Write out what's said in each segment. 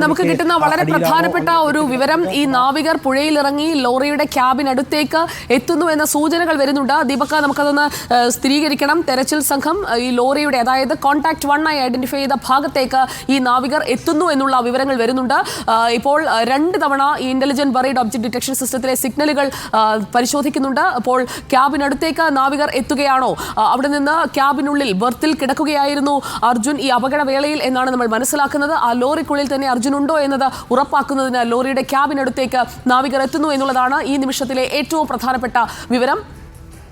നമുക്ക് കിട്ടുന്ന വളരെ പ്രധാനപ്പെട്ട ഒരു വിവരം, ഈ നാവികർ പുഴയിലിറങ്ങി ലോറിയുടെ ക്യാബിനടുത്തേക്ക് എത്തുന്നു എന്ന സൂചനകൾ വരുന്നുണ്ട്. ദീപക, നമുക്കതൊന്ന് സ്ഥിരീകരിക്കണം. തെരച്ചിൽ സംഘം ഈ ലോറിയുടെ, അതായത് കോൺടാക്ട് 1 ആയി ഐഡന്റിഫൈ ചെയ്ത ഭാഗത്തേക്ക് ഈ നാവികർ എത്തുന്നു എന്നുള്ള വിവരങ്ങൾ വരുന്നുണ്ട്. ഇപ്പോൾ 2 തവണ ഈ ഇന്റലിജന്റ് ബറീഡ് ഒബ്ജക്ട് ഡിറ്റക്ഷൻ സിസ്റ്റത്തിലെ സിഗ്നലുകൾ പരിശോധിക്കുന്നുണ്ട്. അപ്പോൾ ക്യാബിനടുത്തേക്ക് നാവികർ എത്തുകയാണോ? അവിടെ നിന്ന് ക്യാബിനുള്ളിൽ ബർത്തിൽ കിടക്കുകയായിരുന്നു അർജുൻ ഈ അപകടവേളയിൽ എന്നാണ് നമ്മൾ മനസ്സിലാക്കുന്നത്. ആ ലോറിക്കുള്ളിൽ തന്നെ അർജുനുണ്ടോ എന്നത് ഉറപ്പാക്കുന്നതിന് ലോറിയുടെ ക്യാബിനടുത്തേക്ക് നാവികർ എത്തുന്നു എന്നുള്ളതാണ് ഈ നിമിഷത്തിലെ ഏറ്റവും പ്രധാനപ്പെട്ട വിവരം.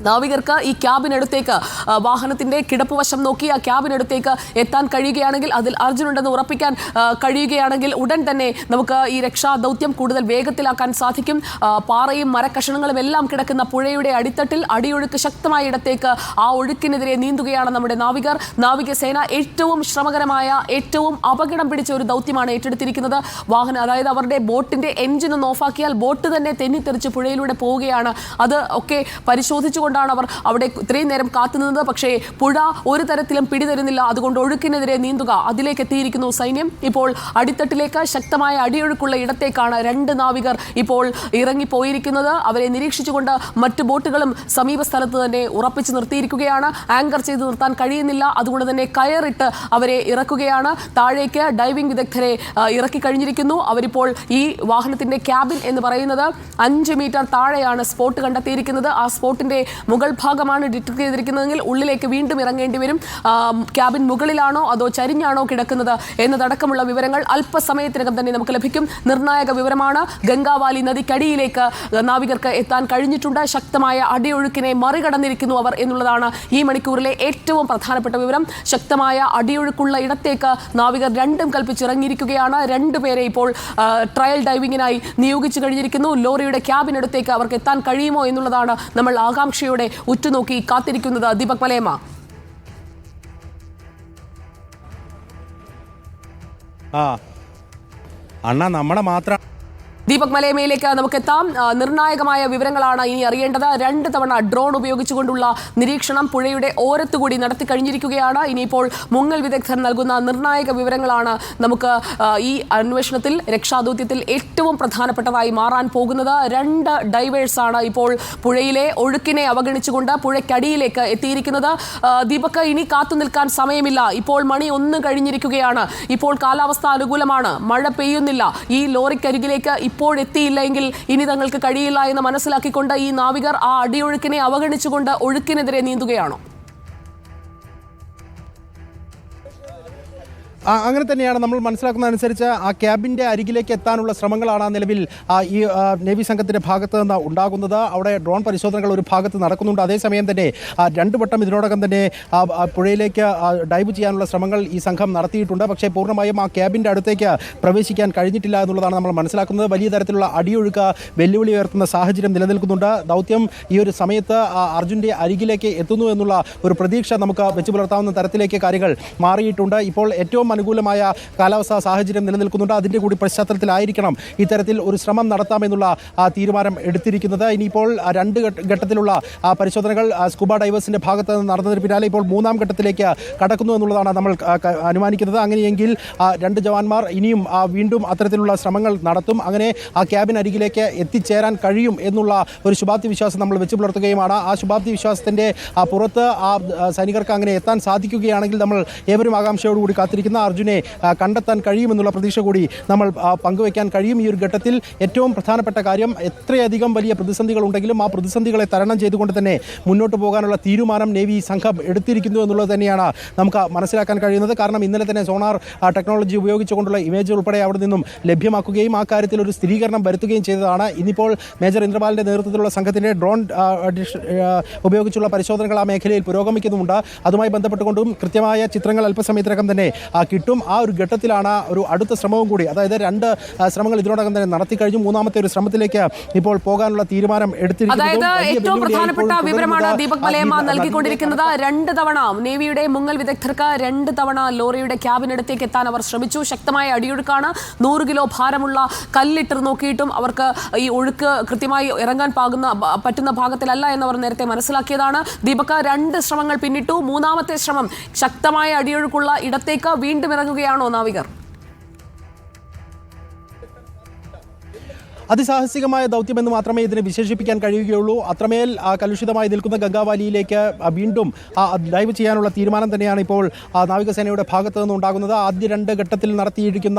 നാവികർക്ക് ഈ ക്യാബിനടുത്തേക്ക്, വാഹനത്തിന്റെ കിടപ്പ് വശം നോക്കി ആ ക്യാബിനടുത്തേക്ക് എത്താൻ കഴിയുകയാണെങ്കിൽ, അതിൽ അർജുനുണ്ടെന്ന് ഉറപ്പിക്കാൻ കഴിയുകയാണെങ്കിൽ ഉടൻ തന്നെ നമുക്ക് ഈ രക്ഷാ ദൗത്യം കൂടുതൽ വേഗത്തിലാക്കാൻ സാധിക്കും. പാറയും മരക്കഷണങ്ങളും എല്ലാം കിടക്കുന്ന പുഴയുടെ അടിത്തട്ടിൽ അടിയൊഴുക്ക് ശക്തമായ ഇടത്തേക്ക്, ആ ഒഴുക്കിനെതിരെ നീന്തുകയാണ് നമ്മുടെ നാവികർ. നാവികസേന ഏറ്റവും ശ്രമകരമായ, ഏറ്റവും അപകടം പിടിച്ച ഒരു ദൗത്യമാണ് ഏറ്റെടുത്തിരിക്കുന്നത്. അതായത് അവരുടെ ബോട്ടിന്റെ എഞ്ചിൻ ഒന്ന് ഓഫാക്കിയാൽ ബോട്ട് തന്നെ തെന്നിത്തെറിച്ച് പുഴയിലൂടെ പോവുകയാണ്. അത് ഒക്കെ പരിശോധിച്ചുകൊണ്ട് അവർ അവിടെ ഇത്രയും നേരം കാത്തുനിന്നത്. പക്ഷേ പുഴ ഒരു തരത്തിലും പിടിതരുന്നില്ല. അതുകൊണ്ട് ഒഴുക്കിനെതിരെ നീന്തുക, അതിലേക്ക് എത്തിയിരിക്കുന്നു സൈന്യം. ഇപ്പോൾ അടിത്തട്ടിലേക്ക് ശക്തമായ അടിയൊഴുക്കുള്ള ഇടത്തേക്കാണ് 2 നാവികർ ഇപ്പോൾ ഇറങ്ങിപ്പോയിരിക്കുന്നത്. അവരെ നിരീക്ഷിച്ചുകൊണ്ട് മറ്റു ബോട്ടുകളും സമീപ സ്ഥലത്ത് തന്നെ ഉറപ്പിച്ചു നിർത്തിയിരിക്കുകയാണ്. ആങ്കർ ചെയ്ത് നിർത്താൻ കഴിയുന്നില്ല. അതുകൊണ്ട് തന്നെ കയറിട്ട് അവരെ ഇറക്കുകയാണ്. താഴേക്ക് ഡൈവിംഗ് വിദഗ്ധരെ ഇറക്കി കഴിഞ്ഞിരിക്കുന്നു. അവരിപ്പോൾ ഈ വാഹനത്തിന്റെ ക്യാബിൻ എന്ന് പറയുന്നത് 5 മീറ്റർ താഴെയാണ് സ്പോട്ട് കണ്ടെത്തിയിരിക്കുന്നത്. ആ സ്പോട്ടിന്റെ മുകൾ ഭാഗമാണ് ഡിറ്റക്ട് ചെയ്തിരിക്കുന്നതെങ്കിൽ ഉള്ളിലേക്ക് വീണ്ടും ഇറങ്ങേണ്ടി വരും. ക്യാബിൻ മുകളിലാണോ അതോ ചരിഞ്ഞാണോ കിടക്കുന്നത് എന്നതടക്കമുള്ള വിവരങ്ങൾ അല്പസമയത്തിനകം തന്നെ നമുക്ക് ലഭിക്കും. നിർണായക വിവരമാണ്. ഗംഗാവാലി നദിക്കടിയിലേക്ക് നാവികർക്ക് എത്താൻ കഴിഞ്ഞിട്ടുണ്ട്. ശക്തമായ അടിയൊഴുക്കിനെ മറികടന്നിരിക്കുന്നു അവർ എന്നുള്ളതാണ് ഈ മണിക്കൂറിലെ ഏറ്റവും പ്രധാനപ്പെട്ട വിവരം. ശക്തമായ അടിയൊഴുക്കുള്ള ഇടത്തേക്ക് നാവികർ 2ഉം കൽപ്പിച്ചിറങ്ങിയിരിക്കുകയാണ്. 2 പേരെ ഇപ്പോൾ ട്രയൽ ഡൈവിങ്ങിനായി നിയോഗിച്ചു കഴിഞ്ഞിരിക്കുന്നു. ലോറിയുടെ ക്യാബിനടുത്തേക്ക് അവർക്ക് എത്താൻ കഴിയുമോ എന്നുള്ളതാണ് നമ്മൾ ആകാംക്ഷയോടെ ഉറ്റുനോക്കി കാത്തിരിക്കുന്നത്. ദീപക് മലയമ്മ. അണ്ണാ നമ്മളെ മാത്രം ദീപക് മലയമയിലേക്ക് നമുക്കെത്താം. നിർണായകമായ വിവരങ്ങളാണ് ഇനി അറിയേണ്ടത്. 2 തവണ ഡ്രോൺ ഉപയോഗിച്ചുകൊണ്ടുള്ള നിരീക്ഷണം പുഴയുടെ ഓരത്തുകൂടി നടത്തി കഴിഞ്ഞിരിക്കുകയാണ്. ഇനിയിപ്പോൾ മുങ്ങൽ വിദഗ്ധർ നൽകുന്ന നിർണായക വിവരങ്ങളാണ് നമുക്ക് ഈ അന്വേഷണത്തിൽ, രക്ഷാദൗത്യത്തിൽ ഏറ്റവും പ്രധാനപ്പെട്ടതായി മാറാൻ പോകുന്നത്. 2 ഡൈവേഴ്സാണ് ഇപ്പോൾ പുഴയിലെ ഒഴുക്കിനെ അവഗണിച്ചുകൊണ്ട് പുഴയ്ക്കടിയിലേക്ക് എത്തിയിരിക്കുന്നത്. ദീപക്, ഇനി കാത്തു നിൽക്കാൻ സമയമില്ല. ഇപ്പോൾ മണി 1 കഴിഞ്ഞിരിക്കുകയാണ്. ഇപ്പോൾ കാലാവസ്ഥ അനുകൂലമാണ്, മഴ പെയ്യുന്നില്ല. ഈ ലോറിക്കരികിലേക്ക് ഇപ്പോൾ എത്തിയില്ലെങ്കിൽ ഇനി തങ്ങൾക്ക് കഴിയില്ല എന്ന് മനസ്സിലാക്കിക്കൊണ്ട് ഈ നാവികർ ആ അടിയൊഴുക്കിനെ അവഗണിച്ചുകൊണ്ട് ഒഴുക്കിനെതിരെ നീന്തുകയാണോ? അങ്ങനെ തന്നെയാണ് നമ്മൾ മനസ്സിലാക്കുന്ന അനുസരിച്ച് ആ ക്യാബിൻ്റെ അരികിലേക്ക് എത്താനുള്ള ശ്രമങ്ങളാണ് നിലവിൽ ഈ നേവി സംഘത്തിൻ്റെ ഭാഗത്ത് നിന്ന് ഉണ്ടാകുന്നത്. അവിടെ ഡ്രോൺ പരിശോധനകൾ ഒരു ഭാഗത്ത് നടക്കുന്നുണ്ട്. അതേസമയം തന്നെ 2 വട്ടം ഇതിനോടകം തന്നെ പുഴയിലേക്ക് ഡൈവ് ചെയ്യാനുള്ള ശ്രമങ്ങൾ ഈ സംഘം നടത്തിയിട്ടുണ്ട്. പക്ഷേ പൂർണ്ണമായും ആ ക്യാബിൻ്റെ അടുത്തേക്ക് പ്രവേശിക്കാൻ കഴിഞ്ഞിട്ടില്ല എന്നുള്ളതാണ് നമ്മൾ മനസ്സിലാക്കുന്നത്. വലിയ തരത്തിലുള്ള അടിയൊഴുക്ക് വെല്ലുവിളി ഉയർത്തുന്ന സാഹചര്യം നിലനിൽക്കുന്നുണ്ട്. ദൗത്യം ഈ ഒരു സമയത്ത് അർജുൻ്റെ അരികിലേക്ക് എത്തുന്നു എന്നുള്ള ഒരു പ്രതീക്ഷ നമുക്ക് വെച്ച് പുലർത്താവുന്ന തരത്തിലേക്ക് കാര്യങ്ങൾ മാറിയിട്ടുണ്ട്. ഇപ്പോൾ ഏറ്റവും അനുകൂലമായ കാലാവസ്ഥാ സാഹചര്യം നിലനിൽക്കുന്നുണ്ട്. അതിൻ്റെ കൂടി പശ്ചാത്തലത്തിലായിരിക്കണം ഇത്തരത്തിൽ ഒരു ശ്രമം നടത്താമെന്നുള്ള തീരുമാനം എടുത്തിരിക്കുന്നത്. ഇനിയിപ്പോൾ 2 ഘട്ടത്തിലുള്ള പരിശോധനകൾ സ്കൂബ ഡൈവേഴ്സിൻ്റെ ഭാഗത്ത് നിന്ന് നടന്നതിന് പിന്നാലെ ഇപ്പോൾ 3ാം ഘട്ടത്തിലേക്ക് കടക്കുന്നു എന്നുള്ളതാണ് നമ്മൾ അനുമാനിക്കുന്നത്. അങ്ങനെയെങ്കിൽ 2 ജവാന്മാർ ഇനിയും വീണ്ടും അത്തരത്തിലുള്ള ശ്രമങ്ങൾ നടത്തും. അങ്ങനെ ആ ക്യാബിൻ അരികിലേക്ക് എത്തിച്ചേരാൻ കഴിയും എന്നുള്ള ഒരു ശുഭാപ്തി വിശ്വാസം നമ്മൾ വെച്ച് പുലർത്തുകയുമാണ്. ആ ശുഭാപ്തി വിശ്വാസത്തിൻ്റെ പുറത്ത് ആ സൈനികർക്ക് അങ്ങനെ എത്താൻ സാധിക്കുകയാണെങ്കിൽ നമ്മൾ ഏവരും ആകാംക്ഷയോടുകൂടി കാത്തിരിക്കുന്ന അർജുനെ കണ്ടെത്താൻ കഴിയുമെന്നുള്ള പ്രതീക്ഷ കൂടി നമ്മൾ പങ്കുവയ്ക്കാൻ കഴിയും. ഈ ഒരു ഘട്ടത്തിൽ ഏറ്റവും പ്രധാനപ്പെട്ട കാര്യം, എത്രയധികം വലിയ പ്രതിസന്ധികൾ ഉണ്ടെങ്കിലും ആ പ്രതിസന്ധികളെ തരണം ചെയ്തുകൊണ്ട് തന്നെ മുന്നോട്ട് പോകാനുള്ള തീരുമാനം നേവി സംഘം എടുത്തിരിക്കുന്നു എന്നുള്ളത് തന്നെയാണ് നമുക്ക് മനസ്സിലാക്കാൻ കഴിയുന്നത്. കാരണം ഇന്നലെ തന്നെ സോണാർ ടെക്നോളജി ഉപയോഗിച്ചുകൊണ്ടുള്ള ഇമേജ് ഉൾപ്പെടെ അവിടെ നിന്നും ലഭ്യമാക്കുകയും ആ കാര്യത്തിൽ ഒരു സ്ഥിരീകരണം വരുത്തുകയും ചെയ്തതാണ്. ഇന്നിപ്പോൾ മേജർ ഇന്ദ്രപാലിൻ്റെ നേതൃത്വത്തിലുള്ള സംഘത്തിൻ്റെ ഡ്രോൺ ഉപയോഗിച്ചുള്ള പരിശോധനകൾ ആ മേഖലയിൽ പുരോഗമിക്കുന്നുമുണ്ട്. അതുമായി ബന്ധപ്പെട്ടുകൊണ്ടും കൃത്യമായ ചിത്രങ്ങൾ അല്പസമയത്തിനകം തന്നെ കിട്ടും. ആ ഒരു ഘട്ടത്തിലാണ് ഒരു അടുത്ത ശ്രമവും കൂടി, അതായത് 2 ശ്രമങ്ങൾ ഇതിനോടകം തന്നെ നടത്തി കഴിഞ്ഞു. 3ാമത്തെ ഒരു ശ്രമത്തിലേക്ക് ഇപ്പോൾ പോകാനുള്ള തീരുമാനം എടുത്തിരിക്കുന്നത്. ഏറ്റവും പ്രധാനപ്പെട്ട വിവരമാണ് ദീപക് മലയമ്മ നൽകിക്കൊണ്ടിരിക്കുന്നത്. 2 തവണ നേവിയുടെ മുങ്ങൽ വിദഗ്ധർക്ക് 2 തവണ ലോറിയുടെ ക്യാബിനടുത്തേക്ക് എത്താൻ അവർ ശ്രമിച്ചു. ശക്തമായ അടിയൊഴുക്കാണ്. 100 കിലോ ഭാരമുള്ള കല്ലിട്ട് നോക്കിയിട്ടും അവർക്ക് ഈ ഒഴുക്ക് കൃത്യമായി ഇറങ്ങാൻ പറ്റുന്ന ഭാഗത്തിലല്ല എന്നവർ നേരത്തെ മനസ്സിലാക്കിയതാണ്. ദീപക്, 2 ശ്രമങ്ങൾ പിന്നിട്ടു. 3ാമത്തെ ശ്രമം ശക്തമായ അടിയൊഴുക്കുള്ള ഇടത്തേക്ക് വീണ്ടും ഇറങ്ങുകയാണോ നാവികർ? അതിസാഹസികമായ ദൗത്യമെന്ന് മാത്രമേ ഇതിനെ വിശേഷിപ്പിക്കാൻ കഴിയുകയുള്ളൂ. അത്രമേൽ കലുഷിതമായി നിൽക്കുന്ന ഗംഗാവാലിയിലേക്ക് വീണ്ടും ഡൈവ് ചെയ്യാനുള്ള തീരുമാനം തന്നെയാണ് ഇപ്പോൾ നാവികസേനയുടെ ഭാഗത്തു നിന്നുണ്ടാകുന്നത്. ആദ്യ 2 ഘട്ടത്തിൽ നടത്തിയിരിക്കുന്ന